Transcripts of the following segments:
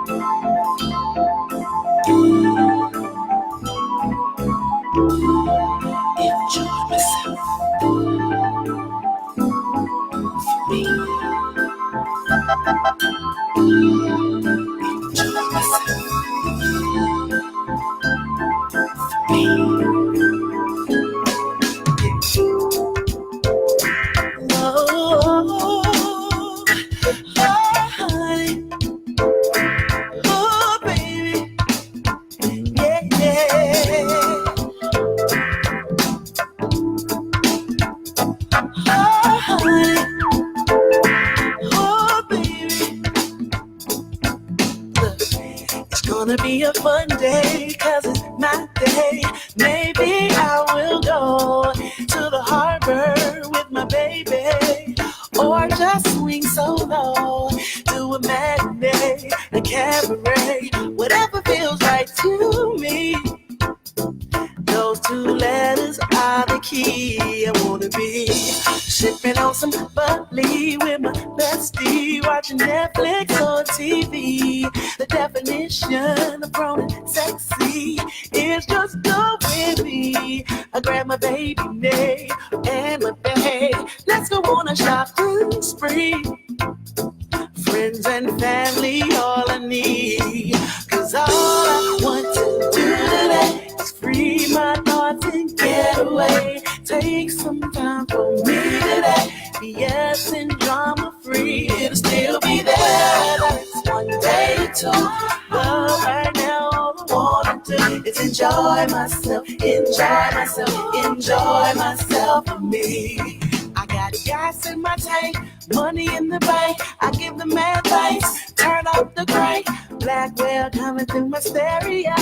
Enjoy myself. Me. Enjoy myself. Me. Gonna be a fun day, 'cause it's my day. Maybe I will go to the harbor with my baby, or just swing solo, do a matinee, a cabaret, whatever feels right to me. Those two letters are the key. I wanna be sipping on some bubbly with my bestie, watching Netflix or TV. The definition of grown and sexy is just go with me. I grab my baby Nate and my babe. Let's go on a shopping spree. Friends and family, all I need. 'Cause all I want to do today is free my thoughts and get away. Take some time for me today. BS and drama free. It'll still be there. It's one day or two. But right now all I wanna do is enjoy myself, enjoy myself, enjoy myself for me. I got gas in my tank, money in the bank. I give the man thanks, turn up the crank. Blackwell coming through my stereo.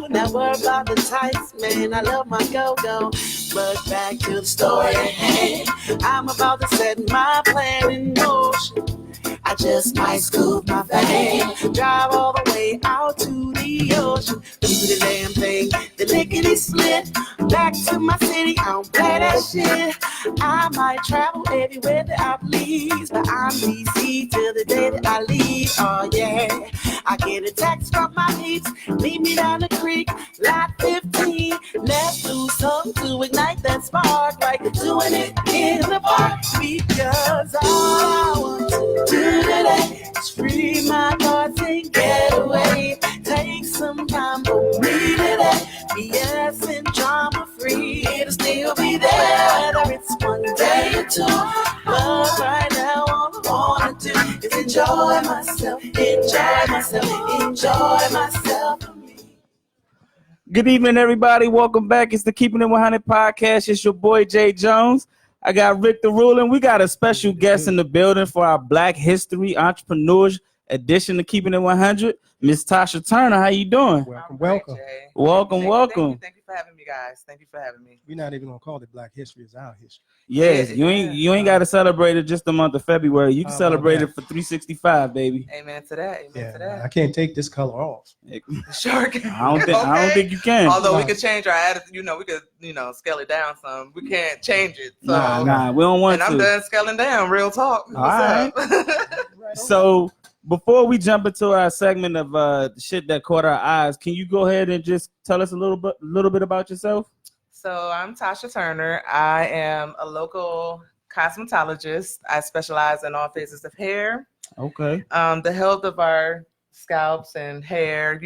Now worry about the tights, man, I love my go-go. But back to the story at hand. I'm about to set my plan in motion. I just might scoop my van, drive all the way out to the ocean, do the damn thing, the lickety split, back to my city, I don't play that shit. I might travel everywhere that I please, but I'm DC till the day that I leave. Oh yeah, I get a text from my peeps, meet me down the creek, lot 15. Let's do something to ignite that spark, like doing it in the park. Because all I want to do today is free my thoughts and get away. Take some time for me today. BS and drama free. It'll still be there, whether it's one day or two. But right now all I wanna do is enjoy myself, enjoy myself, enjoy myself for me. Good evening, everybody. Welcome back. It's the Keepin It 100 podcast. It's your boy Jay Jones. I got Rick the Ruler. We got a special guest in the building for our Black History Entrepreneurs edition of Keepin It 100. Miss Tasha Turner, how you doing? Welcome. Welcome. Thank you for having me, guys. Thank you for having me. We're not even gonna call it Black History; it's our history. Yes, you ain't got to celebrate it just the month of February. You can celebrate it for 365, baby. Amen to that. Amen to that. I can't take this color off. Sure can. I don't think you can. Although we could change our attitude, we could, scale it down some. We can't change it. So. Nah, we don't want to. And I'm done scaling down. Real talk. All right. So before we jump into our segment of shit that caught our eyes, can you go ahead and just tell us a little bit about yourself? So I'm Tasha Turner. I am a local cosmetologist. I specialize in all phases of hair. Okay. The health of our scalps and hair,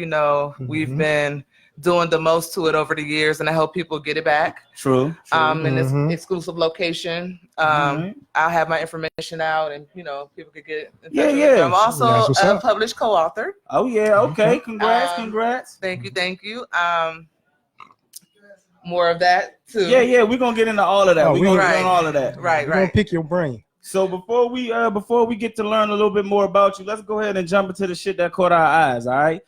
we've been doing the most to it over the years, and I help people get it back. True. In this exclusive location. I'll have my information out, and people could get in touch with me. I'm also a published co-author. Oh yeah, okay. Congrats. Thank you. More of that too. Yeah, we're gonna get into all of that. We're gonna get into all of that. Right. We're gonna pick your brain. So before we get to learn a little bit more about you, let's go ahead and jump into the shit that caught our eyes. All right.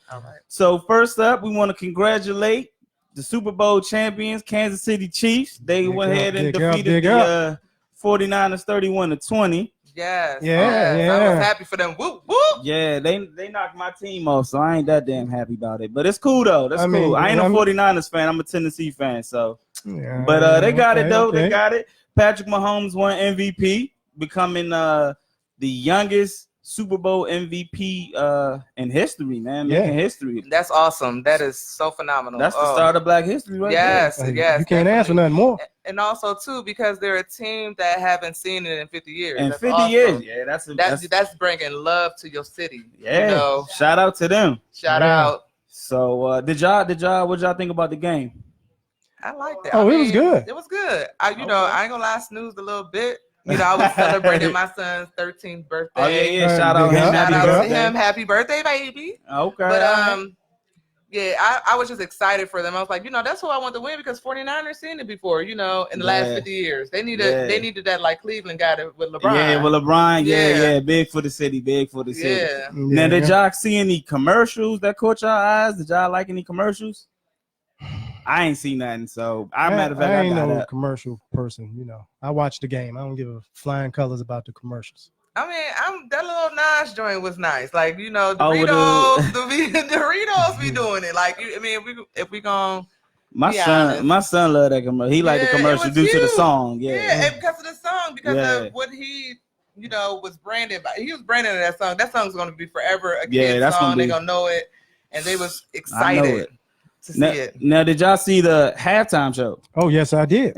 So first up, we want to congratulate the Super Bowl champions, Kansas City Chiefs. They went ahead and defeated the 49ers 31-20. Yes. Yeah. I was happy for them. Whoop whoop. Yeah, they knocked my team off, so I ain't that damn happy about it. But it's cool though. That's cool. I ain't a 49ers fan. I'm a Tennessee fan. So, but they got it though. Okay. They got it. Patrick Mahomes won MVP, becoming the youngest Super Bowl MVP in history, man. Making history. That's awesome. That is so phenomenal. That's the start of Black history, right? Yes, there. Yes. You can't ask for nothing more. And also too, because they're a team that haven't seen it in 50 years. In 50 years, yeah, that's bringing love to your city. Yeah, you know? Shout out to them. Shout out. So, what y'all think about the game? I like that. Oh, it was good. It was good. I ain't gonna lie, snoozed a little bit. You know, I was celebrating my son's 13th birthday. Oh yeah. Shout out to him. Happy birthday, baby. Okay. But yeah, I was just excited for them. I was like, that's who I want to win because 49ers seen it before, in the last 50 years. They needed that like Cleveland got it with LeBron. Yeah, with LeBron. Yeah. Big for the city. Yeah. Now, did y'all see any commercials that caught y'all eyes? Did y'all like any commercials? I ain't seen nothing, so matter of fact, I ain't no commercial person. I watch the game. I don't give a flying colors about the commercials. I mean, that little Nas joint was nice. Like, Doritos, the Doritos be doing it. Like, if we gonna my son loved that commercial. He liked the commercial due to the song. Yeah, and because of the song, because of what he, was branded by. He was branded that song. That song's gonna be forever a kid's song. They're gonna know it, and they was excited. To see it. Now, did y'all see the halftime show? Oh, yes, I did.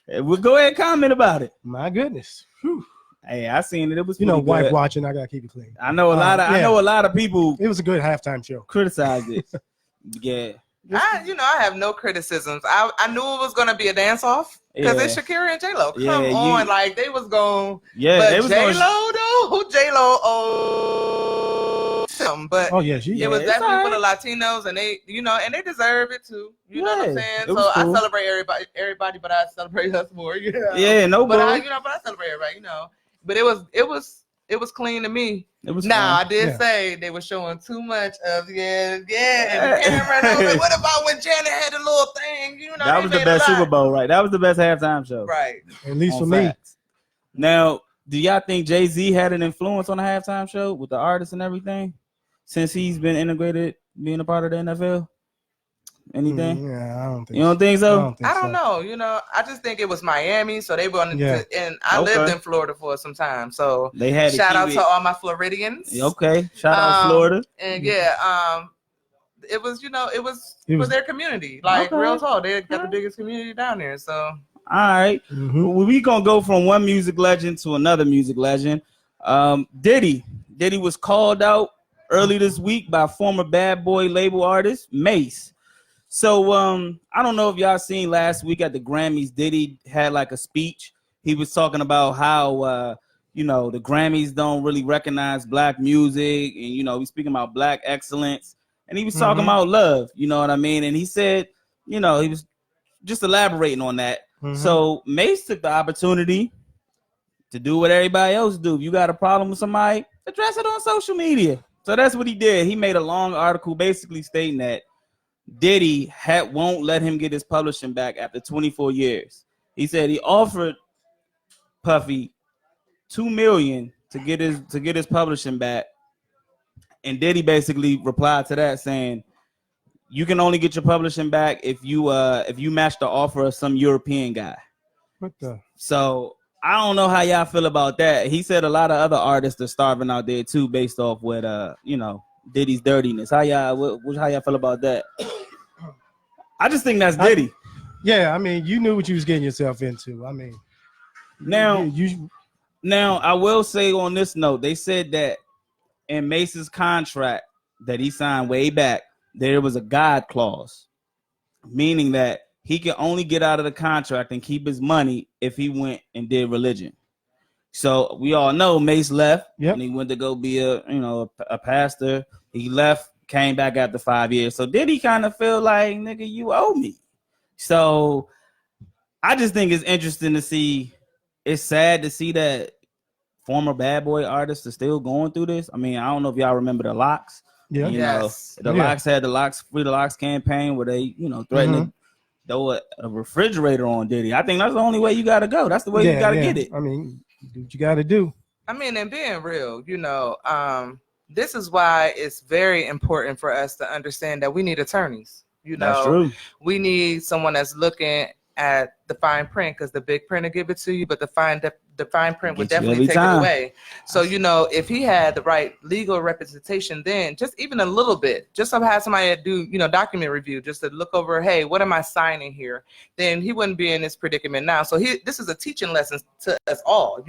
We'll go ahead and comment about it. My goodness. Whew. Hey, I seen it. It was wife good. Watching. I gotta keep it clean. I know a lot of people. It was a good halftime show. Criticized it. Yeah. I have no criticisms. I knew it was gonna be a dance off because it's Shakira and J-Lo. Come on, like they was going. Yeah, but J-Lo though, but it was definitely for the Latinos, and they, and they deserve it too. You know what I'm saying? So cool. I celebrate everybody, but I celebrate us more. Yeah, no, but I celebrate everybody. But it was clean to me. It was now I did say they were showing too much of and the camera. Like, what about when Janet had a little thing? That was the best Super Bowl, right? That was the best halftime show, right? At least for me. Now, do y'all think Jay-Z had an influence on the halftime show with the artists and everything? Since he's been integrated, being a part of the NFL? Anything? Yeah, I don't think you don't think so? I don't know. I just think it was Miami, so they wanted to, and I lived in Florida for some time, so they had shout out to all my Floridians. Okay, shout out Florida. And it was for their community, like real talk. They got the biggest community down there, so. All right, we gonna go from one music legend to another music legend. Diddy was called out early this week by former Bad Boy label artist Mace. So I don't know if y'all seen last week at the Grammys, Diddy had like a speech. He was talking about how the Grammys don't really recognize black music, and he's speaking about black excellence, and he was talking about love, you know what I mean? And he said, he was just elaborating on that. So Mace took the opportunity to do what everybody else do. If you got a problem with somebody, address it on social media. So that's what he did. He made a long article basically stating that Diddy won't let him get his publishing back after 24 years. He said he offered Puffy $2 million to get his publishing back, and Diddy basically replied to that saying, "You can only get your publishing back if you match the offer of some European guy." What the? So I don't know how y'all feel about that. He said a lot of other artists are starving out there too, based off what Diddy's dirtiness. How y'all feel about that? I just think that's Diddy. Yeah, I mean, you knew what you was getting yourself into. I mean, now I will say on this note, they said that in Mace's contract that he signed way back, there was a God clause, meaning that he can only get out of the contract and keep his money if he went and did religion. So we all know Mace left and he went to go be a pastor. He left, came back after 5 years. So did he kind of feel like, nigga, you owe me? So I just think it's interesting to see. It's sad to see that former Bad Boy artists are still going through this. I mean, I don't know if y'all remember the Locks. Yeah. Locks had the Free the Locks campaign where they, threatened to throw a refrigerator on Diddy. I think that's the only way you got to go. That's the way you got to get it. I mean, do what you got to do. I mean, and being real, this is why it's very important for us to understand that we need attorneys. That's true. We need someone that's looking at the fine print, because the big print will give it to you, but the fine print would definitely take it away. So, if he had the right legal representation, then just even a little bit, just to have somebody do, document review, just to look over, hey, what am I signing here? Then he wouldn't be in this predicament now. So this is a teaching lesson to us all.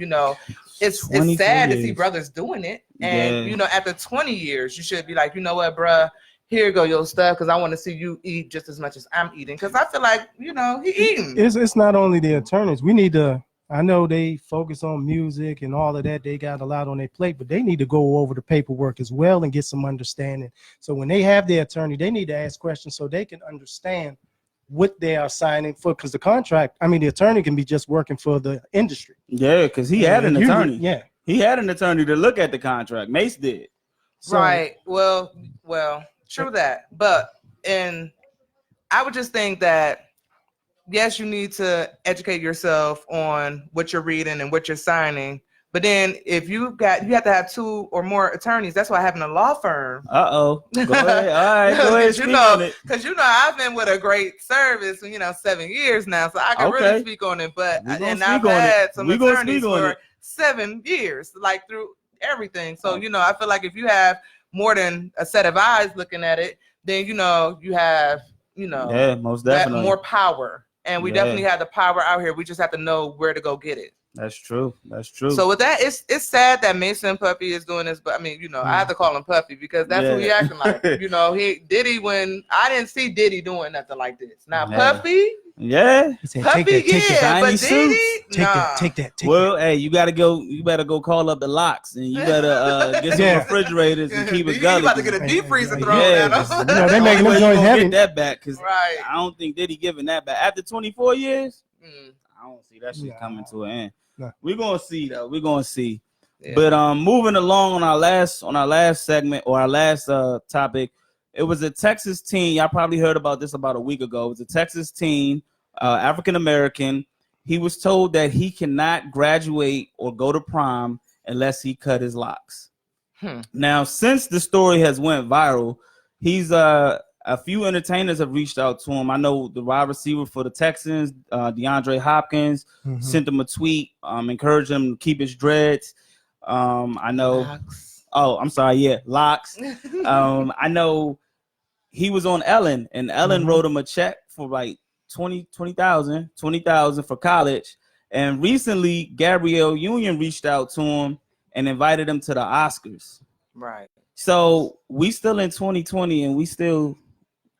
It's sad to see brothers doing it. And, after 20 years, you should be like, you know what, bruh, here go your stuff, because I want to see you eat just as much as I'm eating. Because I feel like, he eating. It's not only the attorneys. We need to, I know they focus on music and all of that. They got a lot on their plate, but they need to go over the paperwork as well and get some understanding. So when they have their attorney, they need to ask questions so they can understand what they are signing for. Because the attorney can be just working for the industry. Yeah, because he had an attorney. Yeah. He had an attorney to look at the contract. Mace did. So, right. Well, true that. And I would just think that, yes, you need to educate yourself on what you're reading and what you're signing. But then if you have to have 2 or more attorneys. That's why having a law firm. Go ahead. All right, go ahead. Speak on it. Because I've been with a great service, 7 years now, so I can really speak on it. But I've had some attorneys for 7 years, like through everything. So I feel like if you have more than a set of eyes looking at it, then you have most definitely more power. And we definitely have the power out here. We just have to know where to go get it. That's true. So with that, it's sad that Mason Puffy is doing this, but I have to call him Puffy because that's who he acting like. Diddy, when I didn't see Diddy doing nothing like this. Now Puffy, Puffy, but Diddy, take that. Well, hey, you better go call up the locks, and you better get some refrigerators and keep it going. You about to get a deep freezer thrown at him. They making them joints heavy. Get that back, because I don't think Diddy giving that back after 24 years. I don't see that shit coming to an end. We're gonna see though. We're gonna see. Yeah. But moving along on our last segment or our last topic, it was a Texas teen. Y'all probably heard about this about a week ago. It was a Texas teen, African American. He was told that he cannot graduate or go to prom unless he cut his locks. Now, since the story has went viral, he's a few entertainers have reached out to him. I know the wide receiver for the Texans, DeAndre Hopkins, sent him a tweet, encouraging him to keep his dreads. I know. Locks. Oh, I'm sorry. Yeah, locks. I know he was on Ellen, and Ellen wrote him a check for like $20,000 for college. And recently, Gabrielle Union reached out to him and invited him to the Oscars. Right. So we still in 2020, and we still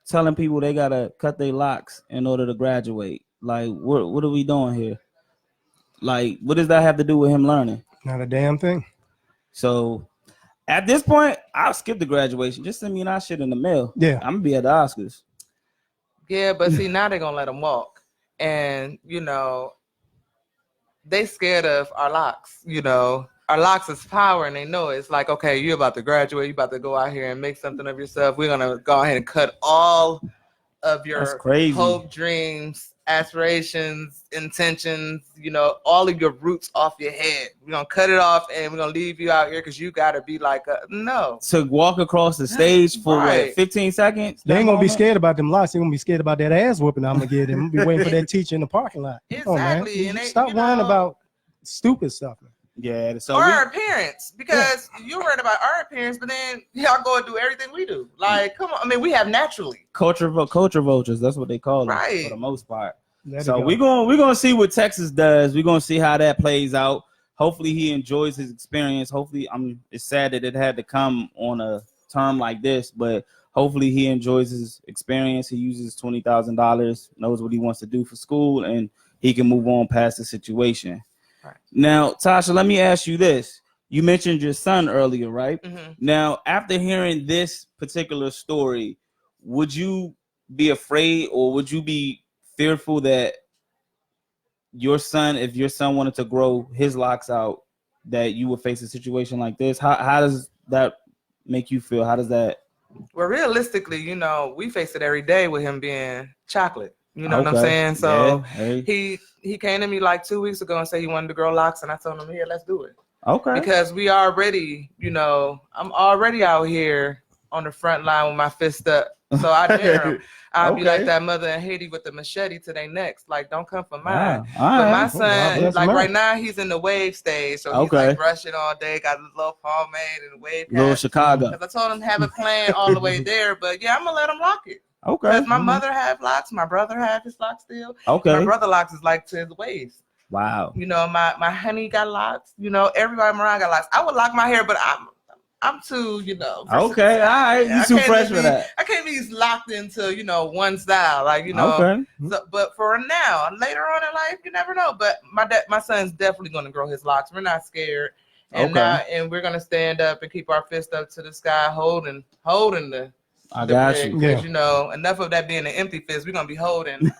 telling people they gotta cut their locks in order to graduate. Like, what are we doing here? Like, what does that have to do with him learning? Not a damn thing. So at this point, I'll skip the graduation. Just send me our shit in the mail. Yeah, I'm gonna be at the Oscars. Yeah, but see, now they're gonna let him walk, and they scared of our locks. Our locks is power, and they know it. It's like, okay, you're about to graduate. You're about to go out here and make something of yourself. We're going to go ahead and cut all of your hope, dreams, aspirations, intentions, all of your roots off your head. We're going to cut it off, and we're going to leave you out here because you got to be like, no. To walk across the stage for 15 seconds? They ain't going to be scared about them locks. They're going to be scared about that ass whooping I'm going to get them. I'm going to be waiting for that teacher in the parking lot. Exactly. Come on, man. Stop worrying about stupid stuff, man. Yeah, so our appearance, because you're worried about our appearance, but then y'all go and do everything we do. Like, come on, I mean, we have naturally culture vultures. That's what they call them for the most part. So we're gonna see what Texas does. We're gonna see how that plays out. Hopefully, he enjoys his experience. Hopefully, it's sad that it had to come on a term like this, but hopefully, he enjoys his experience. He uses $20,000, knows what he wants to do for school, and he can move on past the situation. Right. Now, Tasha, let me ask you this. You mentioned your son earlier, right? Now, after hearing this particular story, would you be afraid or would you be fearful that your son, if your son wanted to grow his locks out, that you would face a situation like this? How does that make you feel? How does that? Well, realistically, we face it every day with him being chocolate. You know what I'm saying? So he came to me like 2 weeks ago and said he wanted to grow locks, and I told him, "Here, let's do it." Okay. Because we already, I'm already out here on the front line with my fist up, So I dare them. I'll be Okay. like that mother in Haiti with the machete to their necks. Like, don't come for mine. Wow. All But my right. God son, bless like America. right now, he's in the wave stage. So he's Okay. like brushing all day, got a little pomade and a wave Little cap. Chicago. Because I told him to have it planned all the way there. But yeah, I'm going to let him rock it. Okay. Because my mother have locks. My brother have his locks still. Okay. My brother locks is like to his waist. Wow. You know, my honey got locks. You know, everybody around got locks. I would lock my hair, but I'm too, you know. Okay, all right. You too fresh for that. I can't be locked into, you know, one style. Like, you know. Okay. So, but for now, later on in life, you never know. But my son's definitely going to grow his locks. We're not scared. And and we're going to stand up and keep our fist up to the sky, holding the. I got you. Because, you know, enough of that being an empty fist. We're going to be holding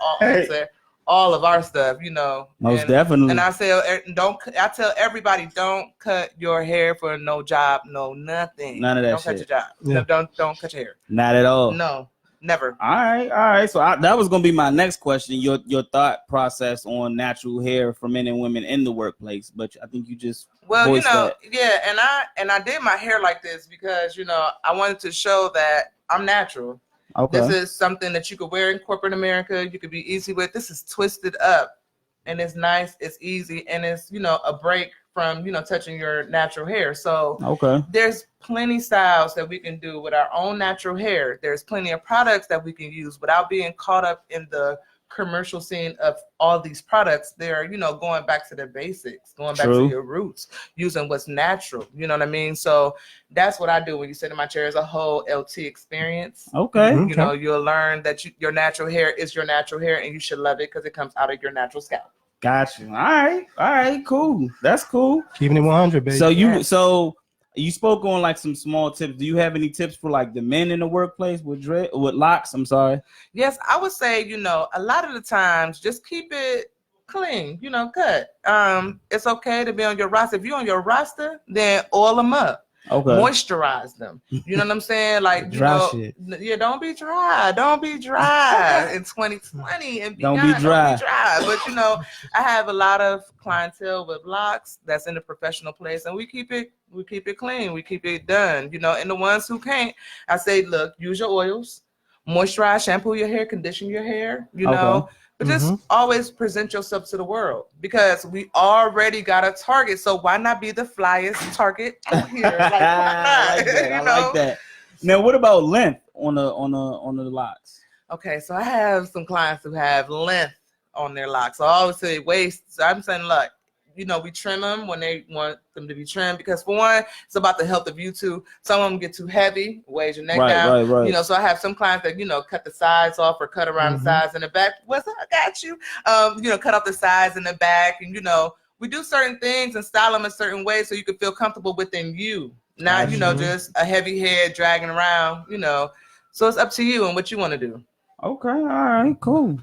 all of our stuff, you know. Most definitely. And I tell everybody, don't cut your hair for no job, no nothing. None of that don't shit. Cut your job. Yeah. Don't cut your hair. Not at all. No, never. All right. So that was gonna be my next question. Your thought process on natural hair for men and women in the workplace, but I think you just voiced that. Yeah, and I did my hair like this because, you know, I wanted to show that I'm natural. Okay. This is something that you could wear in corporate America. You could be easy with. This is twisted up, and it's nice. It's easy, and it's, you know, a break from, you know, touching your natural hair. So there's plenty styles that we can do with our own natural hair. There's plenty of products that we can use without being caught up in the commercial scene of all these products. They're, you know, going back to the basics, going back to your roots, using what's natural. You know what I mean? So that's what I do when you sit in my chair. Is a whole LT experience. Okay. You know, you'll learn that your natural hair is your natural hair, and you should love it because it comes out of your natural scalp. Got you. All right, cool. That's cool. Keeping it 100, baby. So you spoke on like some small tips. Do you have any tips for like the men in the workplace with locks? I'm sorry. Yes, I would say, you know, a lot of the times just keep it clean, you know, cut. It's okay to be on your roster. If you're on your roster, then oil them up. Okay. Moisturize them. You know what I'm saying? Like, shit. Yeah, don't be dry. Don't be dry in 2020 and beyond. Don't be dry. But, you know, I have a lot of clientele with locks that's in the professional place, and we keep it clean. We keep it done. You know, and the ones who can't, I say, look, use your oils, moisturize, shampoo your hair, condition your hair, you know. But just always present yourself to the world, because we already got a target. So why not be the flyest target out here? Like, why not? I like that. Now, what about length on the locks? Okay, so I have some clients who have length on their locks. So I always say waist. So I'm saying, look, you know, we trim them when they want them to be trimmed, because for one, it's about the health of you too. Some of them get too heavy, weighs your neck down. Right. You know, so I have some clients that, you know, cut the sides off or cut around the sides and the back. What's up? I got you. You know, cut off the sides and the back, and, you know, we do certain things and style them a certain way so you can feel comfortable within you. Not, you know, just a heavy head dragging around, you know. So it's up to you and what you want to do. Okay, all right, cool.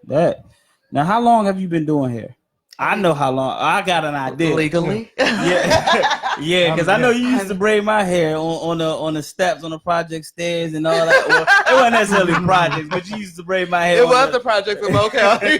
That. Now, how long have you been doing hair? I know how long. I got an idea. Legally. Yeah, because I know you used to braid my hair on the steps on the project stairs and all that. Well, it wasn't necessarily projects, but you used to braid my hair. It was the project from okay.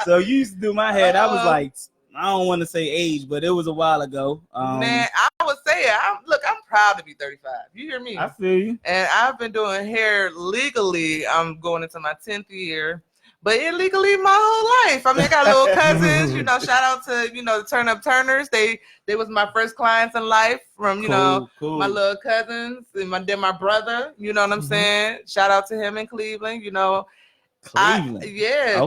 So you used to do my hair. That was like, I don't want to say age, but it was a while ago. Man, I would say it. I'm proud to be 35. You hear me? I feel you. And I've been doing hair legally. I'm going into my 10th year. But illegally my whole life. I mean, I got little cousins, you know, shout out to, you know, the Turn Up Turners. They was my first clients in life from, you know, my little cousins and my brother, you know what I'm saying? Shout out to him in Cleveland, you know. Cleveland.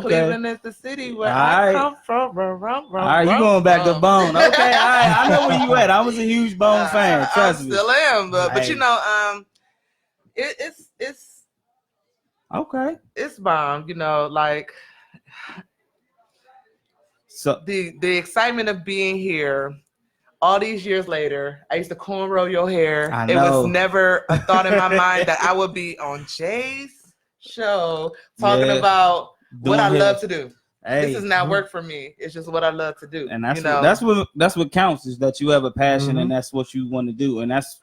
Cleveland is the city where I come from. All right, you going back to Bone. Okay, all right. I know where you at. I was a huge Bone fan. Trust me. I still am, but you know, it's okay. It's bomb, you know, like so the excitement of being here all these years later. I used to cornrow your hair. It was never a thought in my mind that I would be on Jay's show talking about what I love to do. Hey, this is not work for me. It's just what I love to do. And that's what counts, is that you have a passion and that's what you want to do. And that's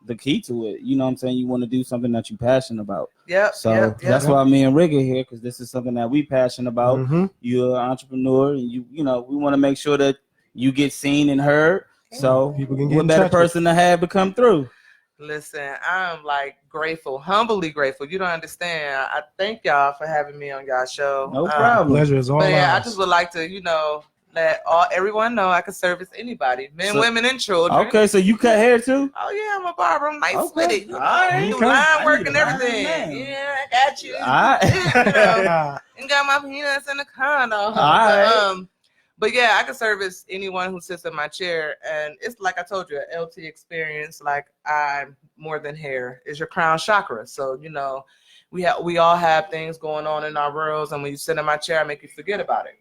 the key to it. You know what I'm saying? You want to do something that you're passionate about. So that's why me and Rigger here, because this is something that we passionate about. You're an entrepreneur, and you know, we want to make sure that you get seen and heard. So people can get what better person to have to come through? Listen, I'm like grateful, humbly grateful. You don't understand. I thank y'all for having me on y'all show. No problem. Pleasure is all But yeah, I ours. just would like to, let everyone know I can service anybody, men, women, and children. Okay, so you cut hair too? Oh yeah, I'm a barber. I'm nice with it. All right. Do Okay. line work and I everything. need a Yeah, I got you. All right. And got my peanuts in the condo. All right. But yeah, I can service anyone who sits in my chair, and it's like I told you, an LT experience. Like I'm more than hair. It's your crown chakra. So we all have things going on in our worlds, and when you sit in my chair, I make you forget about it.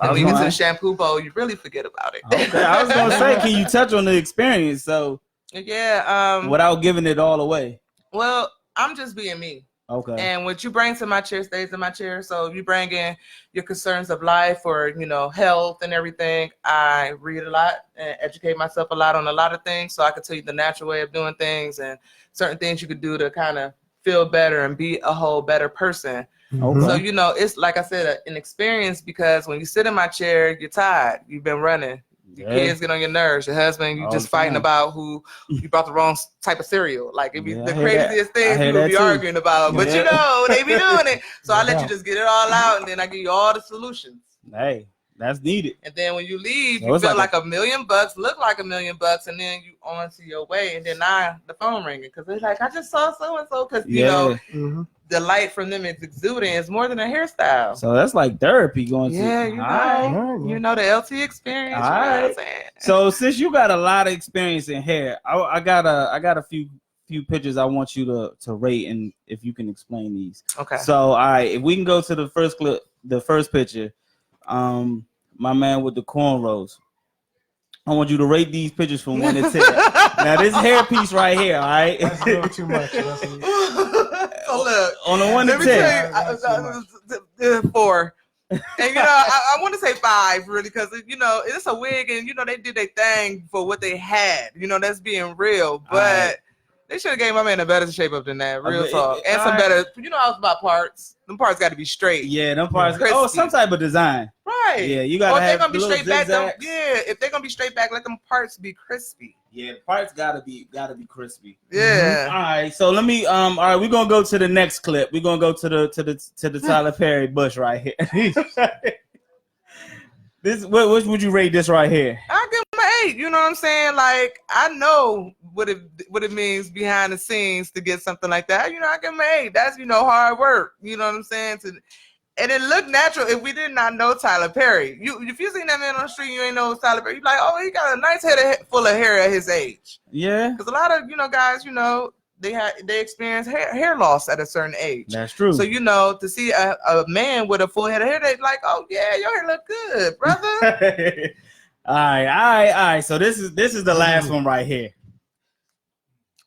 And when you get to the shampoo bowl, you really forget about it. Okay, I was gonna say, can you touch on the experience? So yeah, without giving it all away. Well, I'm just being me. Okay. And what you bring to my chair stays in my chair. So if you bring in your concerns of life or, health and everything, I read a lot and educate myself a lot on a lot of things. So I can tell you the natural way of doing things and certain things you could do to kind of feel better and be a whole better person. Okay. So, it's like I said, an experience because when you sit in my chair, you're tired. You've been running. Your kids get on your nerves. Your husband, you just fighting about who you brought the wrong type of cereal. Like it'd be the craziest things we would be arguing about. But they be doing it. So I let you just get it all out, and then I give you all the solutions. Hey, that's needed. And then when you leave, you feel like $1 million, look like $1 million, and then you on to your way. And then the phone ringing because they're like, I just saw so and so because the light from them is exuding. It's more than a hairstyle. So that's like therapy going to. The LT experience. All right. So since you got a lot of experience in hair, I got a few pictures I want you to rate and if you can explain these. Okay. So all right, if we can go to the first clip, the first picture, my man with the cornrows. I want you to rate these pictures from 1 to 10. Now this hairpiece right here, all right? That's a little too much. So look, on a 1 to 10, 4. And I want to say 5 really because it's a wig and they did their thing for what they had. That's being real, but they should have gave my man a better shape up than that. Real talk, and some better. I was about parts. Them parts got to be straight. Yeah, them parts. Some type of design. Right. Yeah, you gotta have. If they're gonna be straight back, if they're gonna be straight back, let them parts be crispy. Yeah, the parts gotta be crispy. Yeah. All right, so let me all right, we're gonna go to the next clip. We're gonna go to the Tyler Perry bush right here. What would you rate this right here? I give him an 8. You know what I'm saying? Like I know what it means behind the scenes to get something like that. I give him an 8. That's hard work. You know what I'm saying? And it looked natural. If we did not know Tyler Perry, if you seen that man on the street, you ain't know Tyler Perry. You're like, oh, he got a nice head full of hair at his age. Yeah. Because a lot of guys, they experience hair loss at a certain age. That's true. So to see a man with a full head of hair, they like, oh yeah, your hair look good, brother. all right. So this is the last one right here.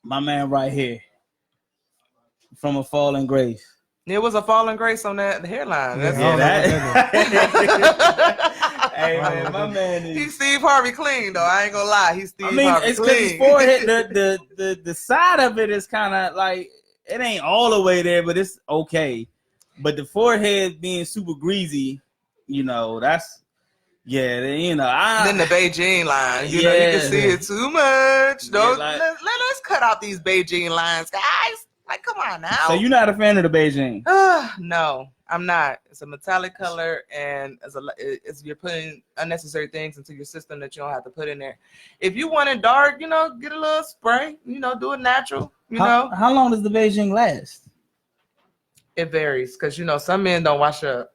My man right here. From A Fallen Grace. There was a fallen grace on that hairline. That's Hey man, my man is. He's Steve Harvey clean though. I ain't gonna lie. He's Steve Harvey it's clean. His forehead, the side of it is kind of like it ain't all the way there, but it's okay. But the forehead being super greasy, that's then the Beijing line. You can see it too much. Let's cut out these Beijing lines, guys. Like, come on now. So you're not a fan of the Beijing? No, I'm not. It's a metallic color, and you're putting unnecessary things into your system that you don't have to put in there. If you want it dark, get a little spray. Do it natural. How long does the Beijing last? It varies because some men don't wash up.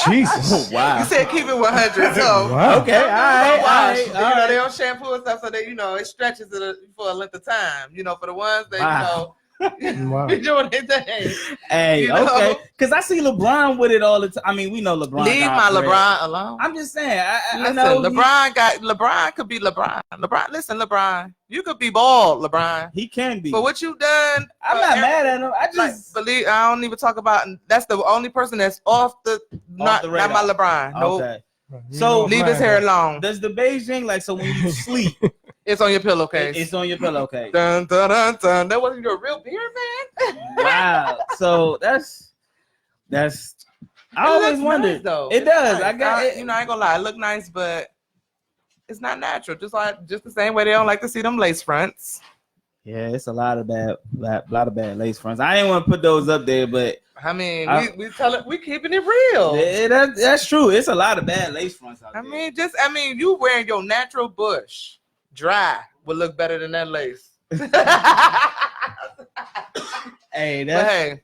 Jesus. Oh, wow. You said keep it 100. So wow. Okay, all right. They don't shampoo and stuff, so they it stretches it for a length of time. For the ones that be doing their thing. Hey, okay. Because I see LeBron with it all the time. I mean, we know LeBron. Leave my LeBron alone. I'm just saying. I Listen, know LeBron could be LeBron. Listen, LeBron, you could be bald, LeBron. He can be. For what you've done, I'm not mad at him. I just believe. I don't even talk about. That's the only person that's off the not my LeBron. No. Okay. So leave his hair alone. Does the Beijing so when you sleep? It's on your pillowcase. It's on your pillowcase. Dun, dun, dun, dun. That wasn't your real beard, man. Wow. So that's. I always wondered. Nice, though. It does. Nice. I got it. I ain't gonna lie. It look nice, but it's not natural. Just the same way they don't like to see them lace fronts. Yeah, it's a lot of bad lace fronts. I didn't want to put those up there, but I mean, we keeping it real. Yeah, that's true. It's a lot of bad lace fronts out there. I mean, you wearing your natural bush dry would look better than that lace. Hey, okay.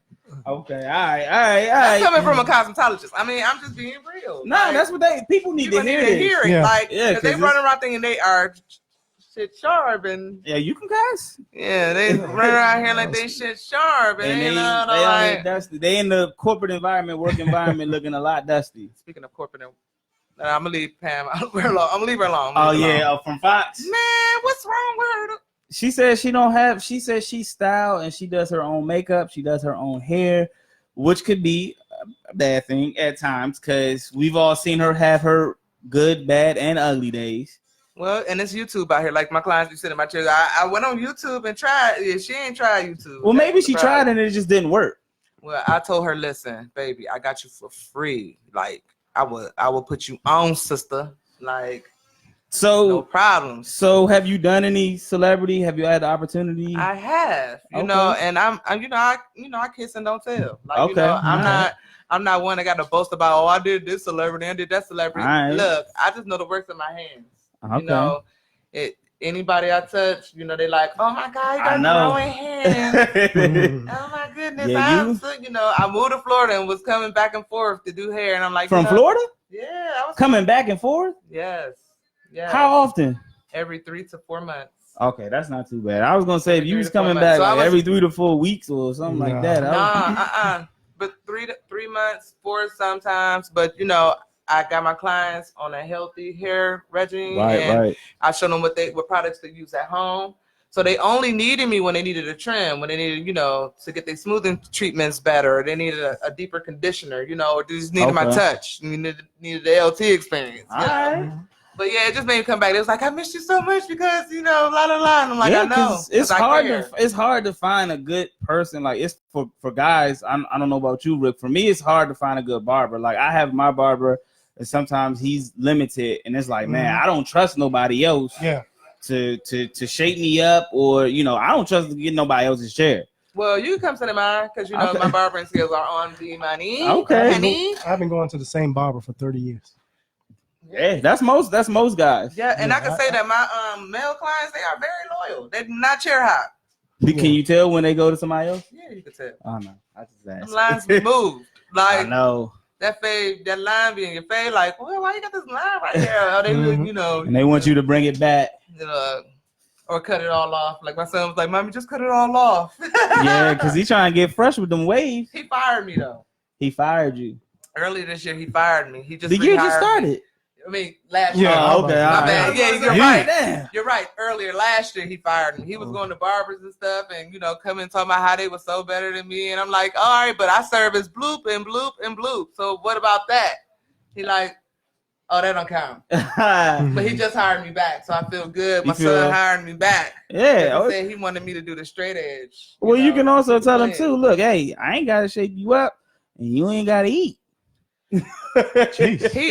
All right. Coming from a cosmetologist. I mean, I'm just being real. No, that's what people need to hear it. Yeah. Like, they run around thinking they are shit sharp and you can cuss. Yeah, they run around here like they shit sharp and they in the corporate environment, work environment, looking a lot dusty. Speaking of corporate, I'm gonna leave Pam. I'm gonna leave her alone. From Fox. Man, what's wrong with her? She says she says she's styled and she does her own makeup. She does her own hair, which could be a bad thing at times because we've all seen her have her good, bad, and ugly days. Well, and it's YouTube out here. Like my clients be sitting in my chair. I went on YouTube and tried. Yeah, she ain't tried YouTube. Well, maybe she tried and it just didn't work. Well, I told her, listen, baby, I got you for free. Like I will put you on, sister. Like. So no problem. So have you done any celebrity? Have you had the opportunity? I have, you know, and I'm I kiss and don't tell. Like, I'm not one that got to boast about, I did this celebrity, I did that celebrity. Right. Look, I just know the works of my hands. Okay. You know, anybody I touch, they like, oh my God, you got growing hands. Oh my goodness. I moved to Florida and was coming back and forth to do hair, and I'm like, from Florida? Yeah, I was coming back and forth. Yes. Yeah. How often? Every 3 to 4 months. Okay, that's not too bad. I was gonna say if you was coming back every 3 to 4 weeks or something like that. But 3 months, 4 sometimes. But I got my clients on a healthy hair regimen, and I show them what products to use at home. So they only needed me when they needed a trim, when they needed, to get their smoothing treatments better, or they needed a deeper conditioner, or they just needed my touch, needed the LT experience. All right. But yeah, it just made me come back. It was like, I missed you so much because, la la la. And I'm like, I know. It's hard to find a good person. Like it's for guys. I don't know about you, Rick. For me, it's hard to find a good barber. Like I have my barber, and sometimes he's limited, and it's like, man, I don't trust nobody else. Yeah. To shape me up, or I don't trust to get nobody else's chair. Well, you can come to mine because my barbering skills are on the money. Okay. I've been going to the same barber for 30 years. Yeah, that's most guys. Yeah, and I can say that my male clients, they are very loyal. They're not chair hop. Can you tell when they go to somebody else? Yeah, you can tell. Oh no, I just asked. Them lines be moved. Like I know. That line be in your face, like, well, why you got this line right here? Or they and they want you to bring it back. Or cut it all off. Like my son was like, Mommy, just cut it all off. Yeah, because he's trying to get fresh with them waves. He fired me though. He fired you. Earlier this year, he fired me. He just the year just started. I mean, last year. Yeah, okay. My bad. Yeah, you're right. Damn. You're right. Earlier last year, he fired me. He was going to barbers and stuff, and coming and talking about how they were so better than me. And I'm like, all right, but I serve as bloop and bloop and bloop. So what about that? He like, oh, that don't count. But he just hired me back, so I feel good. My son hired me back. Yeah. He said he wanted me to do the straight edge. Well, you can also tell him too. Look, hey, I ain't gotta shape you up, and you ain't gotta eat. He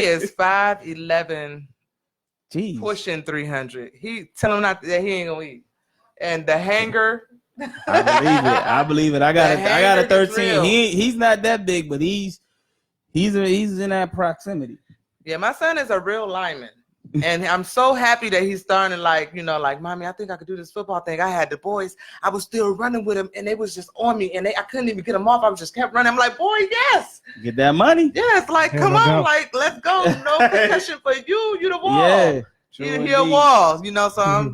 is 5'11", pushing 300. He tell him not that he ain't gonna eat. And the hanger, I believe it. I got a 13. He's not that big, but he's in that proximity. Yeah, my son is a real lineman. And I'm so happy that he's starting to like, Mommy, I think I could do this football thing. I had the boys. I was still running with them, and they was just on me, and I couldn't even get them off. I was just kept running. I'm like, boy, yes. Get that money. Yes, like, come on, like, let's go. No concussion for you. You the wall. Yeah. You're a wall. So I'm,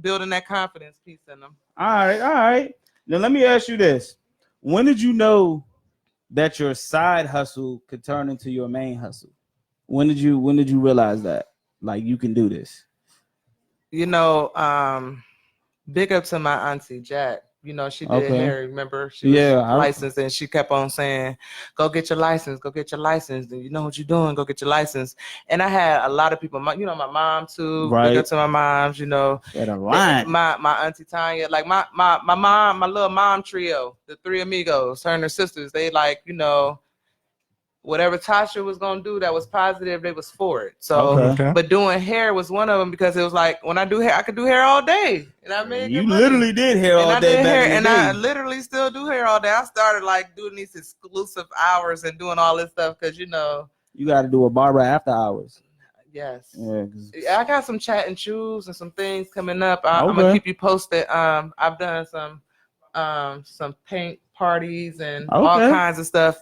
building that confidence piece in them. All right. Now let me ask you this: when did you know that your side hustle could turn into your main hustle? When did you realize that? Like you can do this. Big up to my auntie Jack. She did hair. Remember, she was licensed, and she kept on saying, "Go get your license. Go get your license. And you know what you're doing. Go get your license." And I had a lot of people. My mom too. Right. Big up to my moms. My auntie Tanya. Like my mom, my little mom trio, the three amigos, her and her sisters. They like whatever Tasha was gonna do that was positive, they was for it. So, but doing hair was one of them because it was like when I do hair, I could do hair all day, and I made you literally did hair all day back in the day. I literally still do hair all day. I started like doing these exclusive hours and doing all this stuff because you got to do a barber after hours. Yes. Yeah, I got some chat and choose and some things coming up. I'm gonna keep you posted. I've done some paint parties and all kinds of stuff,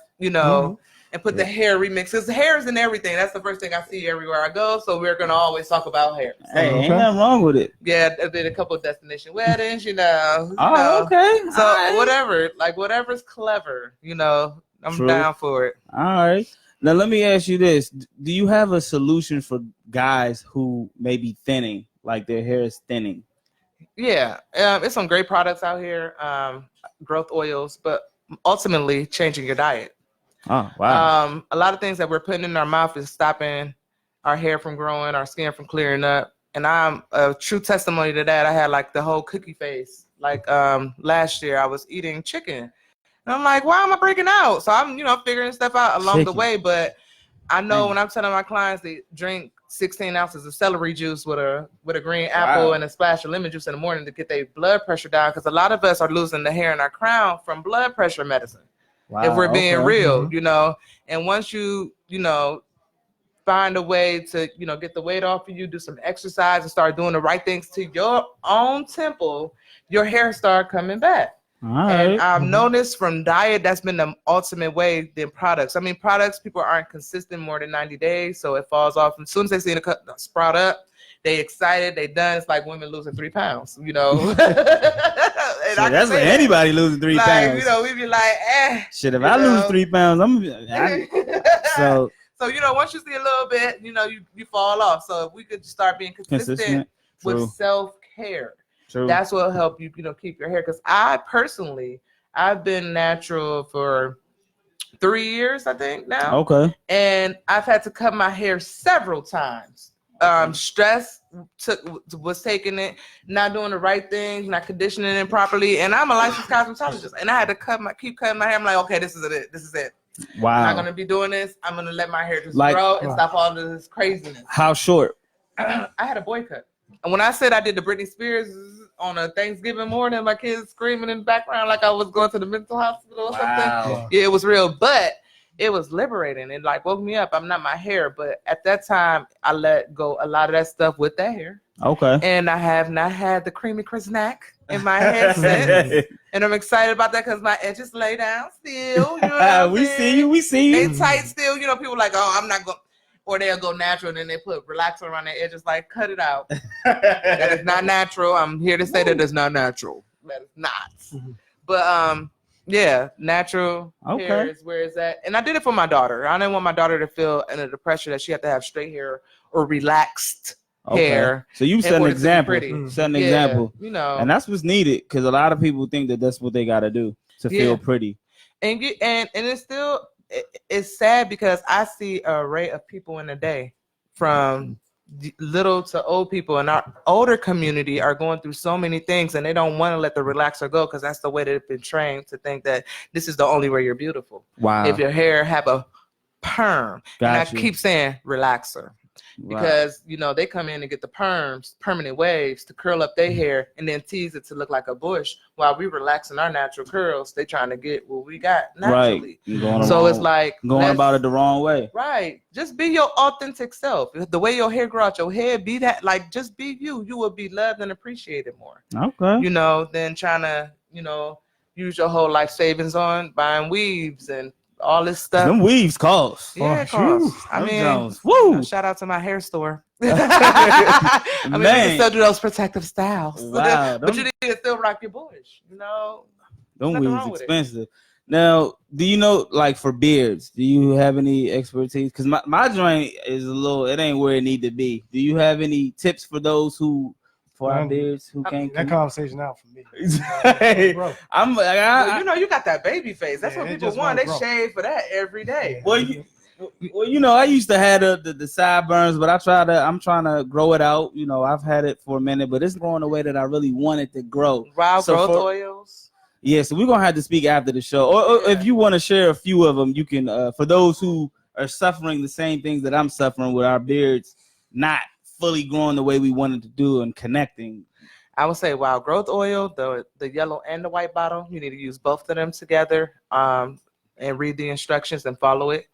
and put the hair remix. Because hair is in everything. That's the first thing I see everywhere I go. So we're gonna always talk about hair. Hey, ain't nothing wrong with it. Yeah, I did a couple of destination weddings, okay. So whatever's clever, I'm down for it. All right. Now let me ask you this: do you have a solution for guys who may be thinning, like their hair is thinning? Yeah, it's some great products out here, growth oils, but ultimately changing your diet. Oh, wow. A lot of things that we're putting in our mouth is stopping our hair from growing, our skin from clearing up. And I'm a true testimony to that. I had like the whole cookie face. Like last year I was eating chicken. And I'm like, why am I breaking out? So I'm, figuring stuff out along the way. But I know when I'm telling my clients they drink 16 ounces of celery juice with a green apple and a splash of lemon juice in the morning to get their blood pressure down. Because a lot of us are losing the hair in our crown from blood pressure medicine. If we're being real, And once you, find a way to, get the weight off of you, do some exercise and start doing the right things to your own temple, your hair start coming back. And I've noticed from diet, that's been the ultimate way than products. I mean, products, people aren't consistent more than 90 days. So it falls off. As soon as they see the sprout up, they excited, they done. It's like women losing 3 pounds, That's like anybody losing 3 pounds. We be like, Shit, if I lose 3 pounds, so once you see a little bit, you fall off. So if we could start being consistent. With self-care. True. That's what will help you, keep your hair. Because I've been natural for 3 years, I think now. Okay. And I've had to cut my hair several times. Stress was taking it, not doing the right things, not conditioning it properly. And I'm a licensed cosmetologist, and I had to keep cutting my hair. I'm like, okay, this is it. This is it. Wow. I'm not gonna be doing this. I'm gonna let my hair just grow and stop all this craziness. How short? I had a boy cut. And when I said I did the Britney Spears on a Thanksgiving morning, my kids screaming in the background like I was going to the mental hospital or something. Yeah, it was real, but it was liberating. It woke me up. I'm not my hair, but at that time I let go a lot of that stuff with that hair. Okay. And I have not had the creamy Krisnak in my head since. And I'm excited about that because my edges lay down still. We see you. They tight still. People like, oh, I'm not going. Or they'll go natural and then they put relaxer around their edges, like cut it out. That is not natural. I'm here to say that it's not natural. That is not. Mm-hmm. But natural hair is where it's at. And I did it for my daughter. I didn't want my daughter to feel under the pressure that she had to have straight hair or relaxed hair. So you set an example. Example. And that's what's needed because a lot of people think that that's what they got to do to feel pretty. And it's still. It's sad because I see an array of people in a day from little to old people, and our older community are going through so many things and they don't want to let the relaxer go because that's the way they've been trained to think that this is the only way you're beautiful. Wow. If your hair have a perm, and I keep saying relaxer. Because they come in and get the permanent waves to curl up their hair and then tease it to look like a bush while we relaxing our natural curls. They trying to get what we got naturally. So it's like going about it the wrong way. Right. Just be your authentic self. The way your hair grow out your head, be that. Like just be you. You will be loved and appreciated more. Okay. Than trying to use your whole life savings on buying weaves and all this stuff. Them weaves cost. Yeah, it costs. I mean, shout out to my hair store. I mean, you can still do those protective styles. Wow, but you need to still rock your bush. Them weaves expensive. Now, do you know, like for beards, do you have any expertise? Because my joint is it ain't where it need to be. Do you have any tips for those for our beards who can't? That conversation out for me. You got that baby face. That's what people want. They shave for that every day. Well, I used to have the sideburns, but I'm trying to grow it out. I've had it for a minute, but it's growing the way that I really want it to grow. Growth oils. Yeah, so we're gonna have to speak after the show, or if you want to share a few of them, you can. For those who are suffering the same things that I'm suffering with our beards not fully growing the way we wanted to do and connecting. I would say wild growth oil, the yellow and the white bottle. You need to use both of them together and read the instructions and follow it.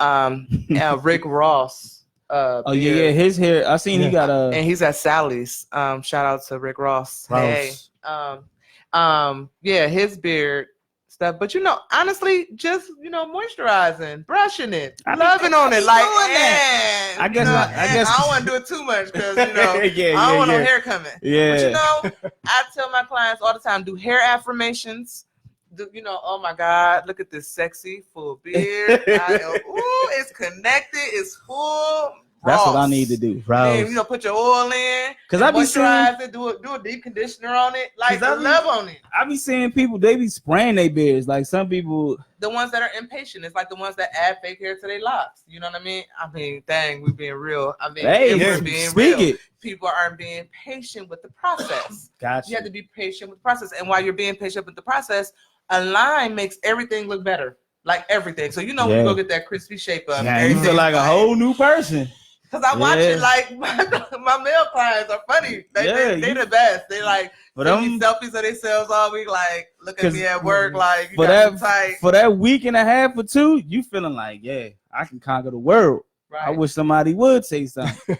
And Rick Ross. Yeah, his hair. I seen he got a. And he's at Sally's. Shout out to Rick Ross. Hey. Yeah, his beard stuff. But honestly, just moisturizing, brushing it, loving on it. Like, I guess I don't want to do it too much because I don't want no hair coming. Yeah. But I tell my clients all the time, do hair affirmations. Oh my God, look at this sexy full beard. It's connected, it's full. That's what I need to do. And, put your oil in. Cause I be seeing it, do a deep conditioner on it, like love on it. I be seeing people, they be spraying their beards. Like some people, the ones that are impatient, it's like the ones that add fake hair to their locks. You know what I mean? I mean, dang, we being real. I mean, we're being real. People aren't being patient with the process. Gotcha. You have to be patient with the process, and while you're being patient with the process, a line makes everything look better. Like everything. So when you go get that crispy shape up, you feel like a whole new person. Cause I watch it like my male clients are funny. They the best. They like send me selfies of themselves all week. Like, look at me at work. Like, for that week and a half or two, you feeling like, I can conquer the world. Right. I wish somebody would say something.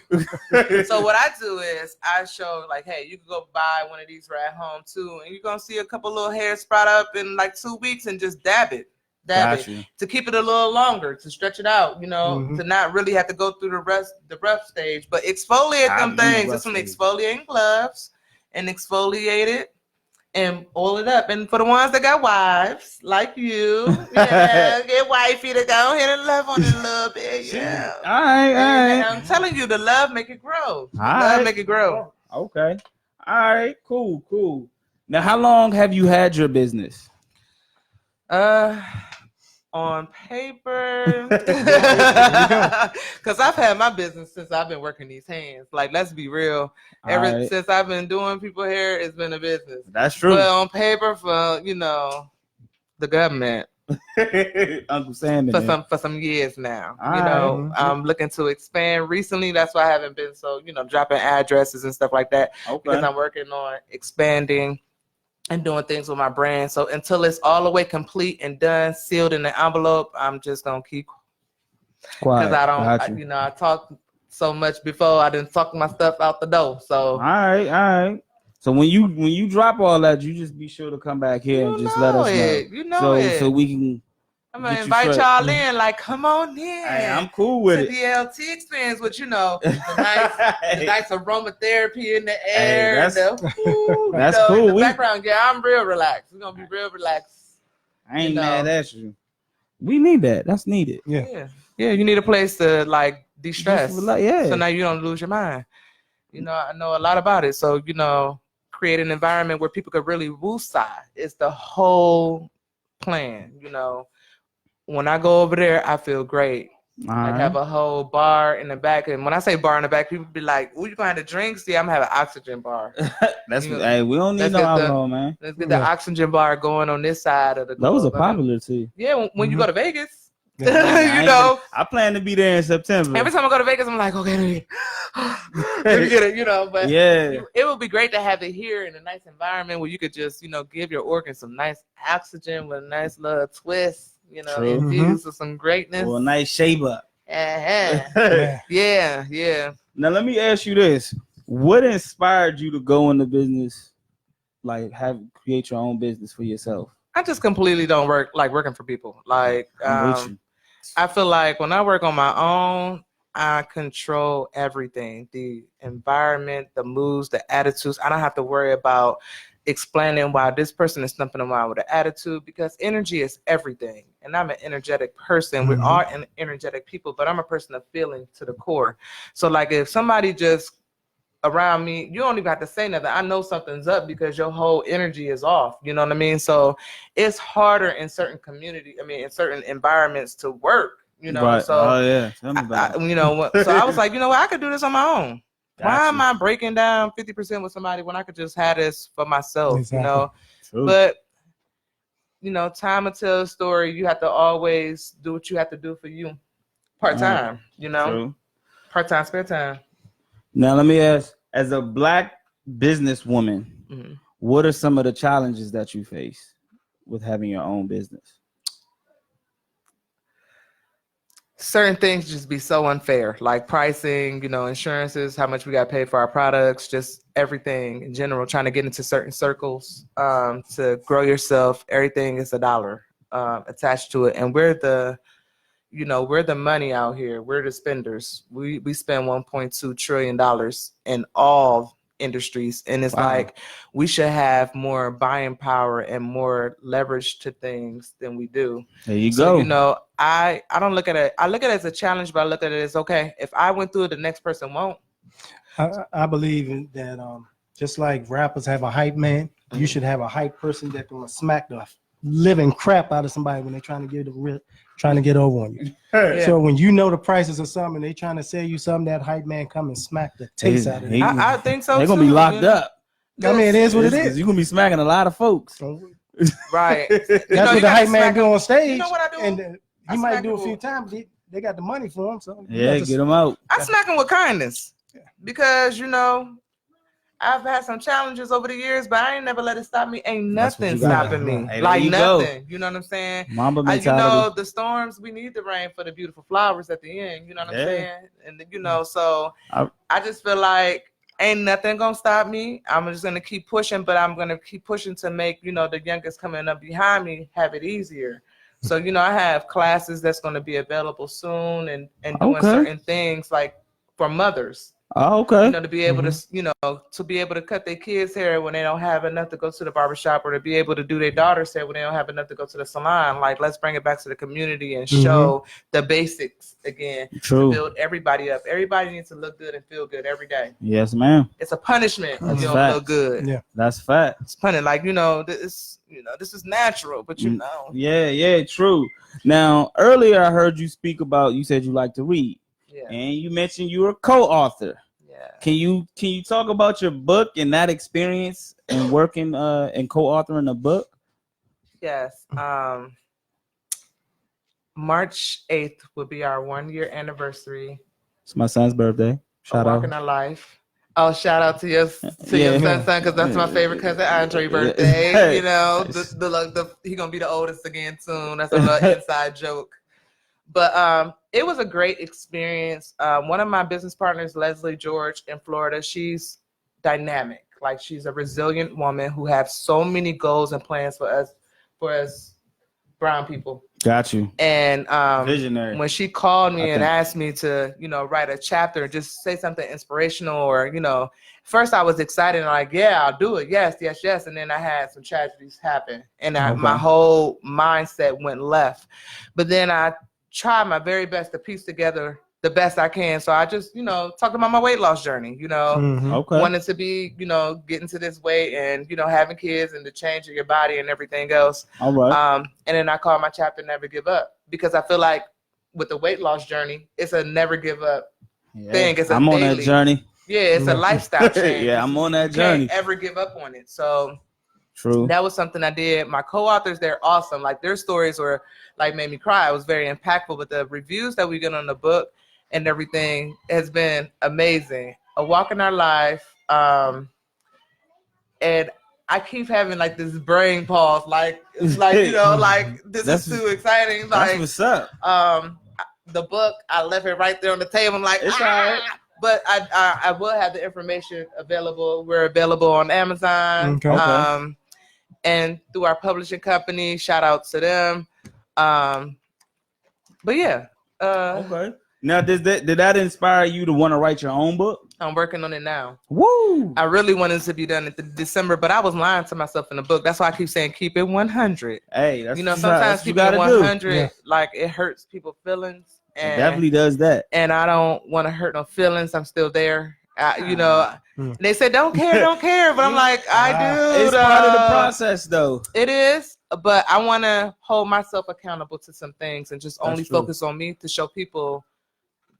So what I do is I show like, hey, you can go buy one of these right at home too, and you're gonna see a couple little hairs sprout up in like 2 weeks, and just dab it. To keep it a little longer, to stretch it out, to not really have to go through the rough stage, but exfoliate them things. Just some exfoliating gloves and exfoliate it and oil it up. And for the ones that got wives like you, get wifey to go ahead and love on it a little bit. Yeah. All right. I'm telling you, the love make it grow. Make it grow. Okay. All right. Cool. Now, how long have you had your business? On paper, because I've had my business since I've been working these hands. Like, let's be real. Since I've been doing people hair, it's been a business. That's true. But on paper, for the government, Uncle Sam, for some years now. I'm looking to expand. Recently, that's why I haven't been so dropping addresses and stuff like that. Because I'm working on expanding and doing things with my brand. So until it's all the way complete and done, sealed in the envelope, I'm just gonna keep quiet. Because I talked so much before. I didn't talk my stuff out the door. So all right. So when you drop all that, you just be sure to come back here and just let us know. So we can. I'm gonna invite y'all in. Like, come on in. Hey, I'm cool with it. The DLT experience with the nice aromatherapy in the air. Hey, that's cool. In the background, I'm real relaxed. We're gonna be real relaxed. I ain't mad at you. We need that. That's needed. Yeah. You need a place to like de-stress. So now you don't lose your mind. I know a lot about it. So create an environment where people could really woosah. It's the whole plan. When I go over there, I feel great. I have a whole bar in the back. And when I say bar in the back, people be like, "Oh, you gonna have the drinks?" Yeah, I'm gonna have an oxygen bar. Hey, we don't need no alcohol, man. Let's get the oxygen bar going on this side of the globe. Those are popular too. Yeah, when you go to Vegas. I plan to be there in September. Every time I go to Vegas, I'm like, okay, let me get it, but it would be great to have it here in a nice environment where you could just, give your organs some nice oxygen with a nice little twist. Infused with some greatness. Well, a nice shape up. Yeah. Now let me ask you this: what inspired you to go into business, like create your own business for yourself? I just completely don't working for people. Like, I feel like when I work on my own, I control everything: the environment, the moods, the attitudes. I don't have to worry about explaining why this person is stumping around with an attitude, because energy is everything. And I'm an energetic person. We are energetic people, but I'm a person of feeling to the core. So like if somebody just around me, you don't even have to say nothing. I know something's up because your whole energy is off. You know what I mean? So it's harder in certain in certain environments to work, Right. So tell me about it. So I was like, I could do this on my own. Gotcha. Why am I breaking down 50% with somebody when I could just have this for myself? Exactly. True. But time will tell a story. You have to always do what you have to do for you. part-time, you know. True. Part-time, spare time. Now let me ask, as a Black businesswoman, Mm-hmm. what are some of the challenges that you face with having your own business? Certain things just be so unfair, like pricing, you know, insurances, how much we got paid for our products, just everything in general, trying to get into certain circles to grow yourself. Everything is $1 attached to it. And we're the money out here. We're the spenders. We spend $1.2 trillion in all industries. And it's like we should have more buying power and more leverage to things than we do. There you So, go. you know, I don't look at it. I look at it as a challenge, but I look at it as, okay, if I went through it, the next person won't. I believe in that just like rappers have a hype man, you should have a hype person that's gonna smack the living crap out of somebody when they're trying to get over on you. Yeah. So when you know the prices of something and they trying to sell you something, that hype man come and smack the taste out of it. I think so. They're gonna be locked up. I mean, it is what it is. You're gonna be smacking a lot of folks. Right. That's what the hype man do on stage. You know what I do? And he might do a few times. They got the money for him, so yeah, get them out. I smack him with kindness because, you know, I've had some challenges over the years, but I ain't never let it stop me. Ain't nothing stopping me. Hey, like nothing. Go. You know what I'm saying? Mamba mentality. You know, the storms, we need the rain for the beautiful flowers at the end. You know what I'm saying? And, you know, so I just feel like ain't nothing going to stop me. I'm just going to keep pushing, but I'm going to keep pushing to make, you know, the youngest coming up behind me have it easier. So, you know, I have classes that's going to be available soon and doing certain things like for mothers. Oh, okay. You know, to be able to, you know, to be able to cut their kids' hair when they don't have enough to go to the barbershop, or to be able to do their daughter's hair when they don't have enough to go to the salon. Like, let's bring it back to the community and show the basics again. True. To build everybody up. Everybody needs to look good and feel good every day. Yes, ma'am. It's a punishment if you don't look good. Yeah, that's fact. It's funny, like, you know, this is natural, but you know. Yeah, true. Now, earlier I heard you speak about, you said you like to read. Yeah. And you mentioned you were a co-author. Yeah. Can you talk about your book and that experience and working and co-authoring a book? Yes. March 8th will be our 1-year anniversary. It's my son's birthday. Shout out. Walking Our Life. Oh, shout out to your son, because that's my favorite cousin Andre birthday. You know, he gonna be the oldest again soon. That's a little inside joke. But it was a great experience. One of my business partners, Leslie George in Florida, she's dynamic. Like, she's a resilient woman who has so many goals and plans for us brown people. Got you. And visionary. When she called me and asked me to, you know, write a chapter and just say something inspirational, or, you know, first I was excited and like, yeah, I'll do it. Yes. And then I had some tragedies happen, and my whole mindset went left. But then I tried my very best to piece together the best I can. So I just, you know, talked about my weight loss journey, you know, wanted to be, you know, getting to this weight and, you know, having kids and the change of your body and everything else. All right. And then I call my chapter Never Give Up, because I feel like with the weight loss journey, it's a never give up thing. It's I'm on that journey. Yeah, it's a lifestyle change. Yeah, I'm on that journey. You can't ever give up on it. So true. That was something I did. My co-authors, they're awesome. Like, their stories were like made me cry. It was very impactful. But the reviews that we get on the book and everything has been amazing. A Walk in Our Life. And I keep having like this brain pause. Like, it's like, you know, like this is too exciting. Like, that's what's up. The book, I left it right there on the table. I'm like, it's all right. But I will have the information available. We're available on Amazon. Okay. And through our publishing company. Shout out to them. But yeah. Okay. Now, did that inspire you to want to write your own book? I'm working on it now. Woo! I really wanted to be done in December, but I was lying to myself in the book. That's why I keep saying keep it 100. Hey, that's, you know, sometimes keep it 100, like, it hurts people's feelings. And it definitely does that. And I don't want to hurt no feelings. I'm still there. You know, they say don't care, but I'm like, I do. It's part of the process, though. It is, but I want to hold myself accountable to some things and just only focus on me to show people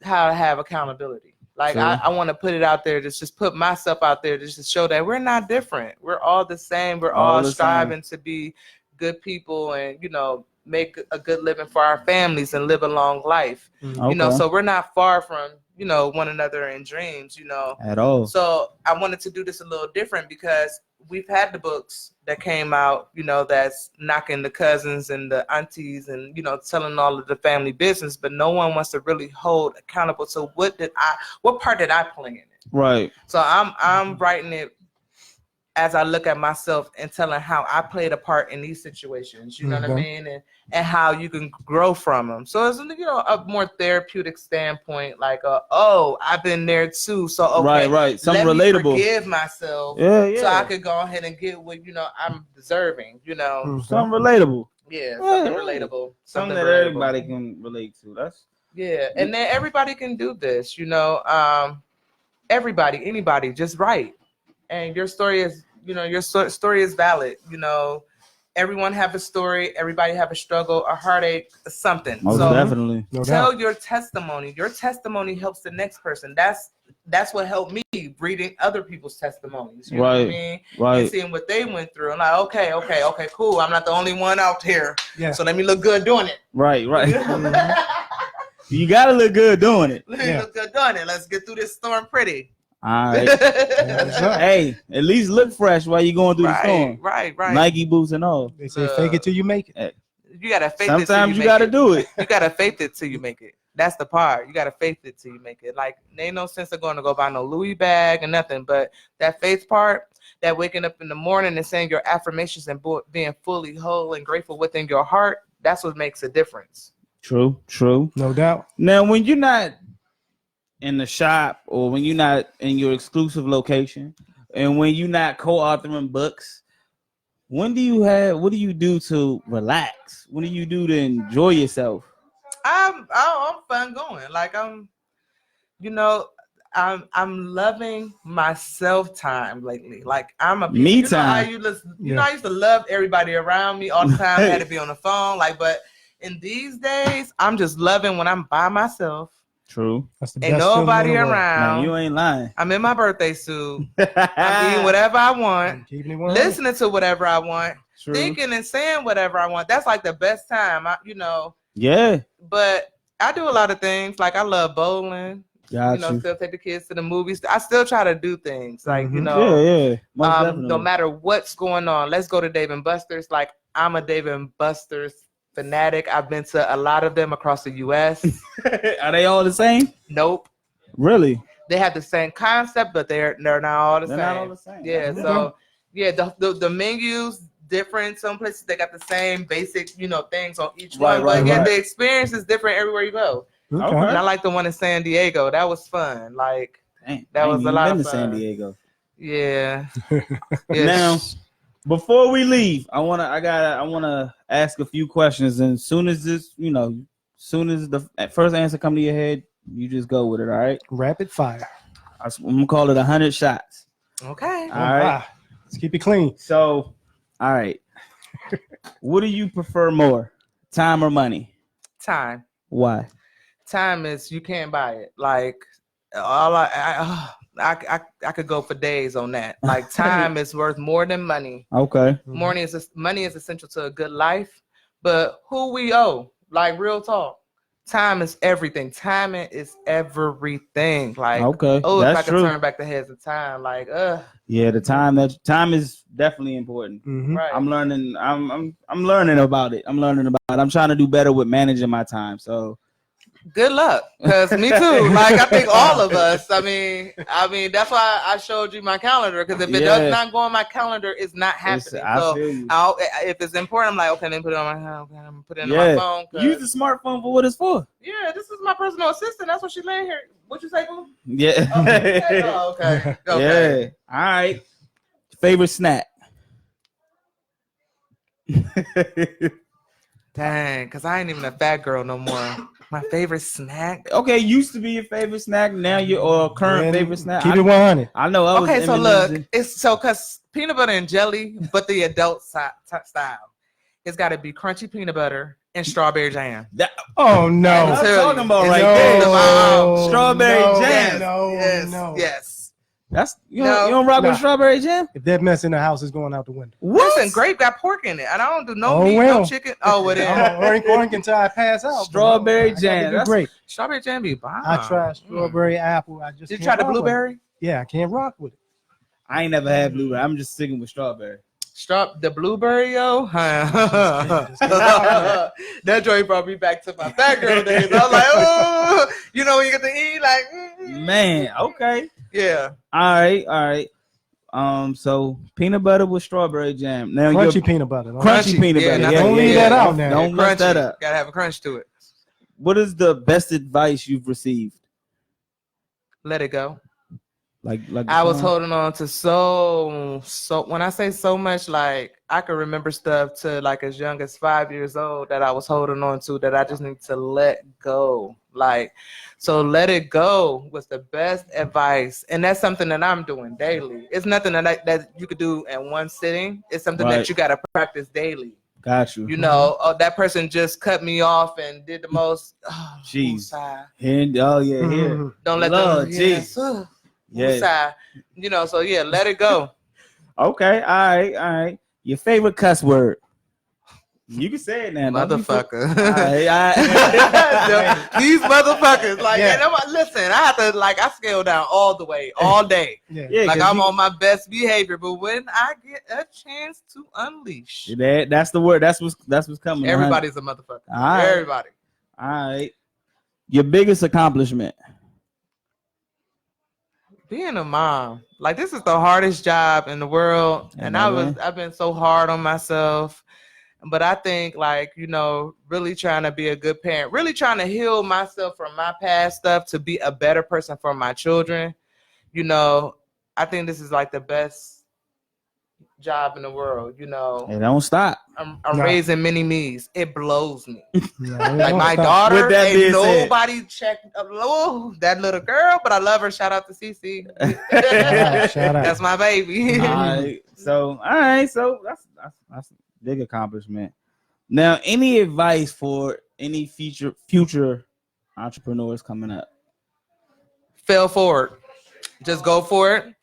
how to have accountability. Like, I want to put it out there, just put myself out there just to show that we're not different. We're all the same. We're all striving to be good people and, you know, make a good living for our families and live a long life. Mhm. You know, Okay. so we're not far from, you know, one another in dreams, you know. At all. So I wanted to do this a little different because we've had the books that came out, you know, that's knocking the cousins and the aunties and, you know, telling all of the family business, but no one wants to really hold accountable. So what part did I play in it? Right. So I'm writing it as I look at myself and telling how I played a part in these situations, you know what I mean? And how you can grow from them. So it's, you know, a more therapeutic standpoint, like, oh, I've been there too. So, okay, right. Something let relatable. me forgive myself so I could go ahead and get what, you know, I'm deserving, you know. Something relatable. Yeah, something relatable. Something that relatable. everybody can relate to. That's and then everybody can do this, you know. Anybody, just write. And your story is, you know, your story is valid. You know, everyone have a story. Everybody have a struggle, a heartache, something. most definitely. No Tell doubt. your testimony. Your testimony helps the next person. That's what helped me reading other people's testimonies. You know what I mean? Right. And seeing what they went through. I'm like, okay, cool. I'm not the only one out here. Yeah. So let me look good doing it. Right. You gotta look good doing it. Let me look good doing it. Let's get through this storm pretty. All right. Hey, at least look fresh while you're going through the storm. Right. Nike boots and all. They say fake it till you make it. You gotta faith it. Sometimes you gotta do it. You gotta faith it till you make it. That's the part. You gotta faith it till you make it. Like, there ain't no sense of going to go buy no Louis bag and nothing. But that faith part, that waking up in the morning and saying your affirmations and being fully whole and grateful within your heart, that's what makes a difference. True. No doubt. Now, when you're not in the shop or when you're not in your exclusive location and when you're not co-authoring books, what do you do to relax? What do you do to enjoy yourself? I'm fun going. Like, I'm loving myself time lately. Like, I'm a me time. time. I used to love everybody around me all the time. I had to be on the phone. Like, but in these days, I'm just loving when I'm by myself. True. That's the Ain't best feeling nobody in the world. around. Man, you ain't lying. I'm in my birthday suit. I'm eating whatever I want. Keeping it 100. Listening to whatever I want. True. Thinking and saying whatever I want. That's like the best time. Yeah. But I do a lot of things. Like, I love bowling. Got you. Still take the kids to the movies. I still try to do things. Like, Yeah. No matter what's going on. Let's go to Dave & Buster's. Like, I'm a Dave & Buster's fanatic. I've been to a lot of them across the U.S. Are they all the same? Nope. Really? They have the same concept, but they're not all the They're same. not all the same. Yeah. So the menus different. Some places they got the same basic, things on each one. But again, the experience is different everywhere you go. Okay. And I like the one in San Diego. That was fun. Like, that was a lot of fun. San Diego. Yeah. Now, before we leave, I wanna ask a few questions, and soon as the first answer come to your head, you just go with it. All right. Rapid fire. I'm gonna call it 100 shots. Okay. All right. Let's keep it clean. So, all right. What do you prefer more, time or money? Time. Why? Time is, you can't buy it. Like, I could go for days on that. Like, time is worth more than money. Okay. Money is essential to a good life, but who we owe? Like, real talk. Time is everything. Timing is everything. Like, okay, if that's I could true. turn back the heads of time, like, Yeah, time is definitely important. Mm-hmm. right. I'm learning. I'm learning about it. I'm trying to do better with managing my time. So good luck, because me too. Like, I think all of us. I mean, that's why I showed you my calendar, because if it does not go on my calendar, it's not happening. If it's important, I'm like, okay, let me put it on my phone. I'm put it in my phone. Use the smartphone for what it's for. Yeah, this is my personal assistant. That's what she's laying here. What you say, boo? Yeah. Okay. Yeah. All right. Favorite snack? Dang, because I ain't even a fat girl no more. My favorite snack? Okay, used to be your favorite snack. Now your current favorite snack. Keep it 100. I know. Okay, so look, because peanut butter and jelly, but the adult style. It's got to be crunchy peanut butter and strawberry jam. Oh no! I'm talking about no, right there. Wow. Strawberry jam. No. Yes. That's you don't rock with strawberry jam. If that mess in the house is going out the window. What? Listen, grape got pork in it, and I don't do no meat, no chicken. Oh, what is? I'm gonna oink until I pass out. Strawberry jam. That's great. Strawberry jam be bomb. I tried strawberry apple. I just did you try the blueberry? Yeah, I can't rock with it. I ain't never had blueberry. I'm just sticking with strawberry. The blueberry, yo. That joint brought me back to my fat girl days. I was like, oh, you know when you get to eat, like, man, okay, yeah. All right. So peanut butter with strawberry jam. Now crunchy peanut butter. Crunchy peanut butter. Yeah, don't leave that out now. Don't mess that up. Gotta have a crunch to it. What is the best advice you've received? Let it go. Like I was holding on to so when I say so much, like I can remember stuff to like as young as 5 years old that I was holding on to that I just need to let go. Like, so let it go was the best advice. And that's something that I'm doing daily. It's nothing that you could do in one sitting. It's something that you got to practice daily. Got you. You know, that person just cut me off and did the most. Jeez. Here. Don't let them. Jeez. Yeah. You know, so yeah, let it go. Okay. All right. Your favorite cuss word? You can say it now. Motherfucker. All These motherfuckers. Like, listen, I have to, like, I scale down all the way, all day. Like, I'm on my best behavior. But when I get a chance to unleash. That's the word. That's what's coming. Everybody's a motherfucker. All right. Everybody. All right. Your biggest accomplishment? Being a mom. Like, this is the hardest job in the world. And I've been so hard on myself. But I think, like, you know, really trying to be a good parent, really trying to heal myself from my past stuff to be a better person for my children. You know, I think this is like the best job in the world, you know. It don't stop. I'm raising mini me's. It blows me. Like my daughter, ain't nobody checked that little girl, but I love her. Shout out to Cece. Shout out. That's my baby. All right. So that's big accomplishment. Now, any advice for any future entrepreneurs coming up? Fail forward. Just go for it.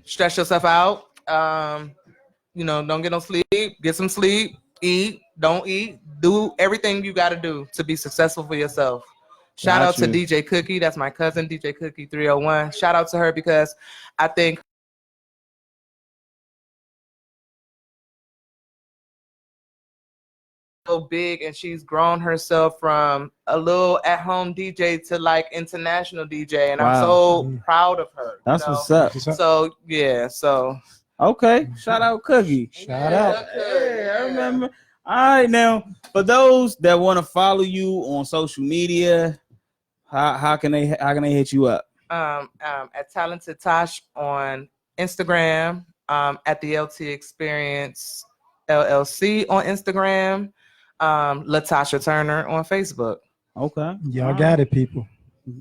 Stress yourself out. You know, don't get no sleep. Get some sleep. Eat. Don't eat. Do everything you got to do to be successful for yourself. Shout out to DJ Cookie. That's my cousin, DJ Cookie 301. Shout out to her because I think so big, and she's grown herself from a little at-home DJ to like international DJ, and I'm so proud of her. That's what's up. So yeah, okay. Shout out Cookie. Shout out. Hey, I remember. All right, now for those that want to follow you on social media, how can they hit you up? At Talented Tosh on Instagram, at the LT Experience LLC on Instagram. LaTasha Turner on Facebook. Okay. Y'all got it, people.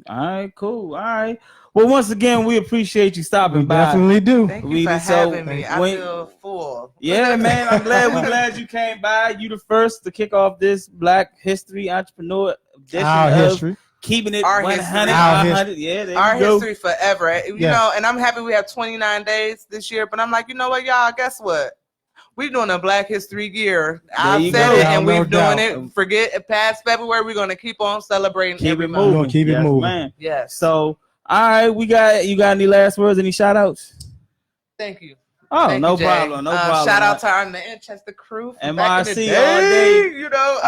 All right, cool. All right. Well, once again, we appreciate you stopping by. Definitely do. Thank you for having me. I feel full. Yeah, man. I'm glad you came by. You the first to kick off this Black History Entrepreneur edition Our history. Keeping it our 100. Yeah, there our you go. history forever. You know, and I'm happy we have 29 days this year, but I'm like, you know what, y'all, guess what? We're doing a Black History year. I've said it, and we're doing it. Forget past February. We're going to keep on celebrating. Keep it moving. Keep it moving. Man. Yes. So, all right, you got any last words? Any shout outs? Thank you. Oh, Thank no you, Jay. problem. No problem. Shout out to our Manchester crew. MRC back in the day, all day. You know,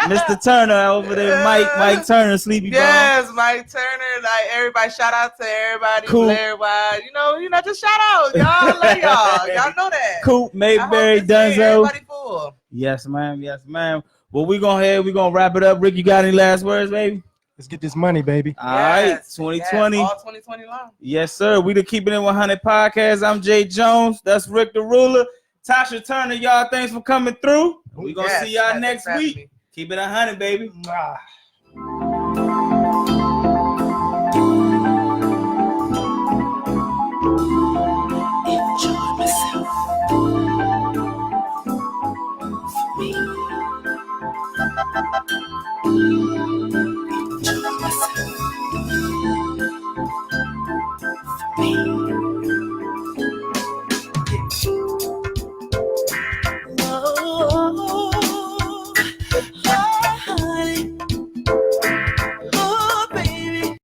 Mr. Turner over there, Mike Turner, Sleepy Bone. Yes, Mike Turner. Like everybody, shout out to everybody. Cool. Blair Wide. You know, just shout out. Y'all, I love y'all. Y'all know that. Coop, Mayberry, Dunzo. Everybody full. Yes, ma'am. Yes, ma'am. Well, we're gonna wrap it up. Rick, you got any last words, baby? Let's get this money, baby. All right, 2020. Yes, all 2020 long. Yes, sir. We the Keeping It 100 podcast. I'm Jay Jones. That's Rick the Ruler. Tasha Turner, y'all, thanks for coming through. We're going to see y'all next week. Keep it 100, baby. Enjoy myself. For me. me.